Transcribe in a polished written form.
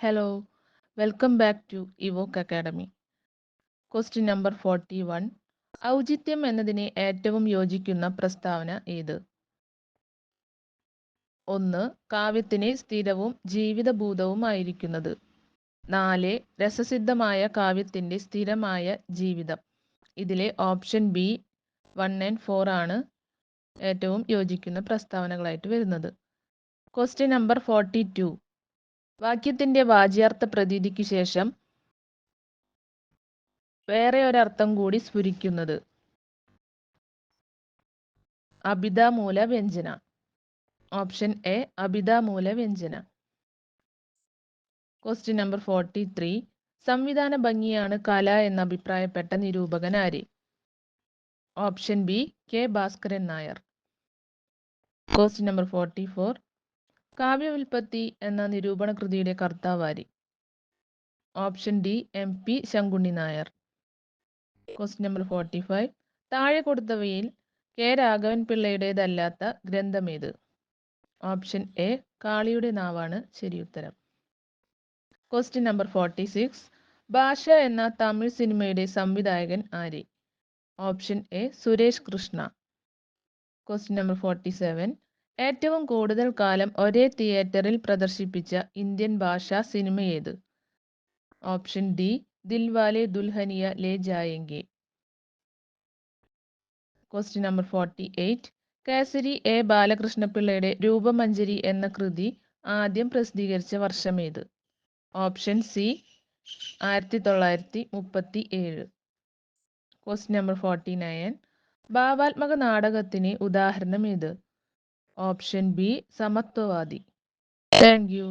Hello, welcome back to Evoke Academy. Question number 41. ഔചിത്യം എന്നതിനെ ഏറ്റവും യോജിക്കുന്ന പ്രസ്താവന ഏത്? 1. കാവ്യത്തിന് സ്ഥിരവും ജീവിതഭൂതവുമായിരിക്കുന്നത്. 4. രസസിദ്ധമായ കാവ്യത്തിന്റെ സ്ഥിരമായ ജീവിതം. ഇതിലെ ഓപ്ഷൻ ബി 1 and 4 ആണ് ഏറ്റവും യോജിക്കുന്ന പ്രസ്താവനകളായിട്ട് വരുന്നത്. Question number 42. വാക്യത്തിന്റെ വാച്യാർത്ഥ പ്രതീതിക്ക് ശേഷം വേറെ ഒരർത്ഥം കൂടി സ്ഫുരിക്കുന്നത്. അഭിധാമൂല വ്യഞ്ജന. ഓപ്ഷൻ എ അഭിധാമൂല വ്യഞ്ജന. Question number 43. സംവിധാന ഭംഗിയാണ് കല എന്ന് അഭിപ്രായപ്പെട്ട നിരൂപകൻ ആര്? Option B K Bhaskaran Nair. Question number 44. കാവ്യവിൽപ്പത്തി എന്ന നിരൂപണ കൃതിയുടെ കർത്താവ് ആര്? Option D M P Sankunni Nair. Question number 45. താഴെ കൊടുത്തവയിൽ കെ രാഘവൻ പിള്ളയുടേതല്ലാത്ത ഗ്രന്ഥമേത്? ഓപ്ഷൻ എ കാളിയുടെ നാവാണ് ശരിയുത്തരം. Question number 46. ഭാഷ എന്ന തമിഴ് സിനിമയുടെ സംവിധായകൻ ആര്? Option A Suresh Krishna. Question number 47. ഏറ്റവും കൂടുതൽ കാലം ഒരേ തിയേറ്ററിൽ പ്രദർശിപ്പിച്ച ഇന്ത്യൻ ഭാഷാ സിനിമ ഏത്? Option D Dilwale Dulhania Le Jayenge. Question number 48. Kesari A ബാലകൃഷ്ണപിള്ളയുടെ രൂപമഞ്ജരി എന്ന കൃതി ആദ്യം പ്രസിദ്ധീകരിച്ച വർഷമേത്? Option C 1937. Question number 49. ഭാവാത്മക നാടകത്തിന് ഉദാഹരണം ഏത്? Option B Samathwavadi. Thank U.